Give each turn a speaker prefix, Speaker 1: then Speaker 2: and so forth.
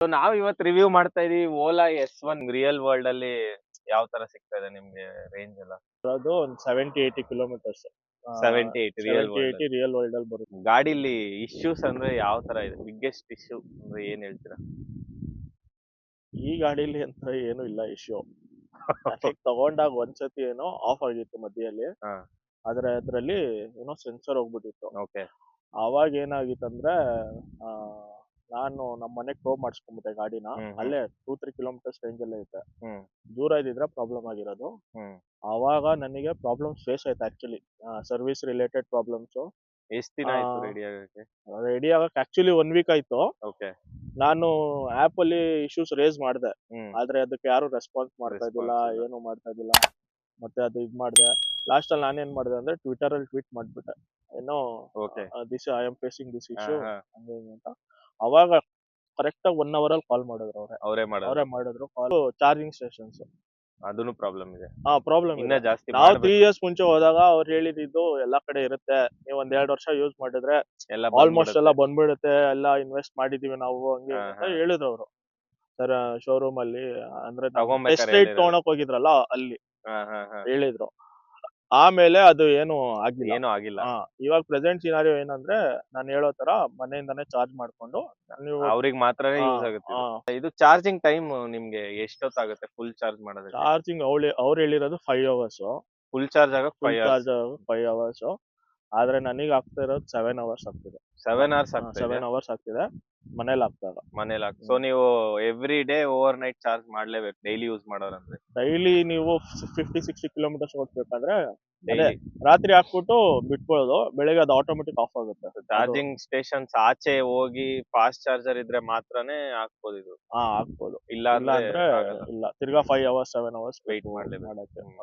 Speaker 1: So ನಾವ್ ಇವತ್ತು review ಮಾಡ್ತಾ ಇದೀವಿ ಓಲಾ S1 ರಿಯಲ್ ವರ್ಲ್ಡ್ ಅಲ್ಲಿ ಯಾವ ತರ ಸಿಗ್ತಾ ಇದೆ ನಿಮ್ಗೆ ರೇಂಜ್ ಎಲ್ಲ.
Speaker 2: ಅದು ಒಂದು 70-80 kilometres.
Speaker 1: 78 real world
Speaker 2: 70-80 real world ಅಲ್ಲಿ ಬರುತ್ತೆ.
Speaker 1: ಗಾಡಿಲಿ ಇಶ್ಯೂಸ್ ಅಂದ್ರೆ ಯಾವ ತರ ಇದೆ, ಬಿಗ್ಗೆಸ್ಟ್ ಇಶ್ಯೂ ಅಂದ್ರೆ ಏನ್ ಹೇಳ್ತೀರಾ?
Speaker 2: ಈ ಗಾಡಿಲಿ ಅಂತ ಏನು ಇಲ್ಲ ಇಶ್ಯೂ. ತಗೊಂಡಾಗ ಒಂದ್ಸತಿ ಏನೋ ಆಫ್ ಆಗಿತ್ತು ಮಧ್ಯದಲ್ಲಿ.
Speaker 1: ಹಾ.
Speaker 2: ಆದ್ರೆ ಅದ್ರಲ್ಲಿ ಏನೋ ಸೆನ್ಸರ್ ಹೋಗ್ಬಿಟ್ಟಿತ್ತು.
Speaker 1: ಓಕೆ.
Speaker 2: ಅವಾಗ ಏನಾಗಿತ್ತಂದ್ರೆ ಆ, ನಾನು ನಮ್ಮ ಮನೆಗೆ ಟೋ ಮಾಡಿಸ್ಕೊಂಡ್ಬಿಟ್ಟೆ ಗಾಡಿನ. ಅಲ್ಲೇ 2-3 ಕಿಲೋಮೀಟರ್ಸ್ ರೇಂಜ್ ಅಲ್ಲೇ ಐತೆ.
Speaker 1: ಹ್ಮ್
Speaker 2: ದೂರ ಇದ್ದಿದ್ರೆ ಪ್ರಾಬ್ಲಮ್ ಆಗಿರೋದು.
Speaker 1: ಹ್ಮ್
Speaker 2: ಆವಾಗ ನನಗೆ ಪ್ರಾಬ್ಲಮ್ಸ್ ಫೇಸ್ ಆಯ್ತು ಆಕ್ಚುಲಿ. Service related problems.
Speaker 1: ಎಷ್ಟ್ ದಿನ ಆಯ್ತು ರೆಡಿ ಆಗಕ್ಕೆ?
Speaker 2: ರೆಡಿ ಆಗಕ್ಕೆ ಆಕ್ಚುಲಿ 1 ವೀಕ್ ಆಯ್ತು.
Speaker 1: ಓಕೆ.
Speaker 2: ನಾನು ಆಪ್ ಅಲ್ಲಿ ಇಶ್ಯೂಸ್ ರೇಸ್ ಮಾಡಿದೆ.
Speaker 1: ಹ್ಮ್
Speaker 2: ಆದ್ರೆ ಅದಕ್ಕೆ ಯಾರು ರೆಸ್ಪಾನ್ಸ್ ಮಾಡ್ತಾ ಇದ್ದಿಲ್ಲ,
Speaker 1: Response ಇಲ್ಲ.
Speaker 2: ಏನು ಮಾಡ್ತಾ ಇದ್ದಿಲ್ಲ. ಮತ್ತೆ ಅದು ಇದ್ ಮಾಡಿದೆ. ಲಾಸ್ಟ್ ಅಲ್ಲಿ ನಾನೇನ್ ಮಾಡಿದೆ ಅಂದ್ರೆ ಟ್ವಿಟರ್ ಅಲ್ಲಿ ಟ್ವೀಟ್ ಮಾಡ್ಬಿಟ್ಟೆ, ಏನೋ
Speaker 1: okay.
Speaker 2: This I am facing this
Speaker 1: ಹಾ
Speaker 2: ಇಶ್ಯೂ
Speaker 1: ಹಾ
Speaker 2: ಹಂಗೆ ಹಿಂಗೆ ಅಂತ. ಅವಾಗ ಕರೆಕ್ಟ್ ಆಗಿ 1 ಅವರ್ ಅಲ್ಲಿ ಕಾಲ್ ಮಾಡಿದ್ರು ಅವ್ರೆ.
Speaker 1: ಅವರೇ
Speaker 2: ಅವರೇ
Speaker 1: ಮಾಡೋದು.
Speaker 2: ಮಾಡಿದ್ರು ಕಾಲ್. ಚಾರ್ಜಿಂಗ್ ಸ್ಟೇಷನ್ಸ್
Speaker 1: ಅದನ್ನು ಪ್ರಾಬ್ಲಮ್ ಇದೆ.
Speaker 2: ಪ್ರಾಬ್ಲಮ್
Speaker 1: ಇನ್ನ
Speaker 2: ಇದೆ.
Speaker 1: ಜಾಸ್ತಿ
Speaker 2: ನಾವು 3
Speaker 1: ಮಾಡ್ಬೇಕು.
Speaker 2: ಇಯರ್ಸ್ ಮುಂಚೆ ಹೋದಾಗ ಅವ್ರು ಹೇಳಿದ್ದು ಎಲ್ಲಾ ಕಡೆ ಇರುತ್ತೆ, ನೀವು 1-2 ವರ್ಷ ಯೂಸ್ ಮಾಡಿದ್ರೆ
Speaker 1: ಎಲ್ಲ
Speaker 2: ಆಲ್ಮೋಸ್ಟ್ ಎಲ್ಲ
Speaker 1: ಬಂದ್ಬಿಡುತ್ತೆ.
Speaker 2: ಬಂದ್ಬಿಡುತ್ತೆ, ಎಲ್ಲ ಇನ್ವೆಸ್ಟ್ ಮಾಡಿದೀವಿ ನಾವು ಹಂಗೆ
Speaker 1: ಹಾ
Speaker 2: ಹಿಂಗೆ ಅಂತ
Speaker 1: ಹಾ
Speaker 2: ಹೇಳಿದ್ರು ಅವರು. ಸರ್ ಶೋರೂಮ್ ಅಲ್ಲಿ ಅಂದ್ರೆ ಟೆಸ್ಟ್
Speaker 1: ತಗೊಂಬೇಕಾರೆ
Speaker 2: ರೈಡ್
Speaker 1: ಹೇಳಿರೋದು.
Speaker 2: ತಗೊಳಕ್ ಹೋಗಿದ್ರಲ್ಲ ಅಲ್ಲಿ
Speaker 1: ಹಾ ಹಾ ಹಾ
Speaker 2: ಹೇಳಿದ್ರು. ಆಮೇಲೆ ಅದು ಏನು ಆಗಿಲ್ಲ.
Speaker 1: ಏನೂ ಆಗಿಲ್ಲ.
Speaker 2: ಇವಾಗ ಪ್ರೆಸೆಂಟ್ ಸಿನಾರಿಯೋ ಏನಂದ್ರೆ ನಾನು ಹೇಳೋ ತರ ಮನೆಯಿಂದಾನೇ ಚಾರ್ಜ್ ಮಾಡ್ಕೊಂಡು ನೀವು
Speaker 1: ಅವ್ರಿಗೆ ಮಾತ್ರನೇ
Speaker 2: ಆ,
Speaker 1: ಯೂಸ್ ಆಗುತ್ತೆ
Speaker 2: ಆ,
Speaker 1: ಇದು. ಇದು ಚಾರ್ಜಿಂಗ್ ಟೈಮ್ ನಿಮ್ಗೆ ಎಷ್ಟೊತ್ತಾಗುತ್ತೆ ಫುಲ್ ಚಾರ್ಜ್ ಮಾಡೋದಕ್ಕೆ?
Speaker 2: ಚಾರ್ಜಿಂಗ್ ಅವ್ರು ಹೇಳಿರೋದು 5 ಅವರ್ಸ್.
Speaker 1: ಫುಲ್ ಚಾರ್ಜ್ ಆಗಕ್
Speaker 2: ಫುಲ್
Speaker 1: 5 ಅವರ್ಸ್.
Speaker 2: Charge 5 hours. ಆದ್ರೆ ನನಗೆ ಆಗ್ತಾ ಇರೋದು 7 ಅವರ್ಸ್ ಆಗ್ತಿದೆ.
Speaker 1: 7 ಅವರ್ಸ್ ಆಗ್ತಾ ಇದೆ
Speaker 2: 7 ಅವರ್ಸ್ ಆಗ್ತಿದೆ ಮನೇಲಿ ಆಗ್ತಾ ಇಲ್ಲ.
Speaker 1: ಮನೇಲಿ. ಸೊ ನೀವು every day over night charge ಮಾಡ್ಲೇಬೇಕು ಡೈಲಿ ಯೂಸ್ ಮಾಡೋರಂದ್ರೆ.
Speaker 2: ಡೈಲಿ ನೀವು 50-60 ಕಿಲೋಮೀಟರ್ಸ್ ಓಡ್ಬೇಕಾದ್ರೆ ಅದೇ
Speaker 1: ಡೈಲಿ
Speaker 2: ರಾತ್ರಿ ಹಾಕ್ಬಿಟ್ಟು ಬಿಟ್ಕೊಳ್ಳೋದು, ಬೆಳಿಗ್ಗೆ ಅದು ಆಟೋಮೆಟಿಕ್ ಆಫ್ ಆಗುತ್ತೆ.
Speaker 1: ಚಾರ್ಜಿಂಗ್ ಸ್ಟೇಷನ್ಸ್ ಆಚೆ ಹೋಗಿ ಫಾಸ್ಟ್ ಚಾರ್ಜರ್ ಇದ್ರೆ ಮಾತ್ರನೇ ಹಾಕ್ಬೋದು ಇದು.
Speaker 2: ಹಾಕ್ಬೋದು.
Speaker 1: ಇಲ್ಲ
Speaker 2: ಇಲ್ಲ
Speaker 1: ಅಂದ್ರೆ
Speaker 2: ಅಂದ್ರೆ
Speaker 1: ಆಗಲ್ಲ.
Speaker 2: ಇಲ್ಲ, ತಿರ್ಗಾ 5 ಅವರ್ಸ್ 7 ಅವರ್ಸ್
Speaker 1: Wait ಮಾಡ್ಲೇಬೇಕು.
Speaker 2: ಮಾಡಕ್ಕೆ.
Speaker 1: ಹ್ಮ್.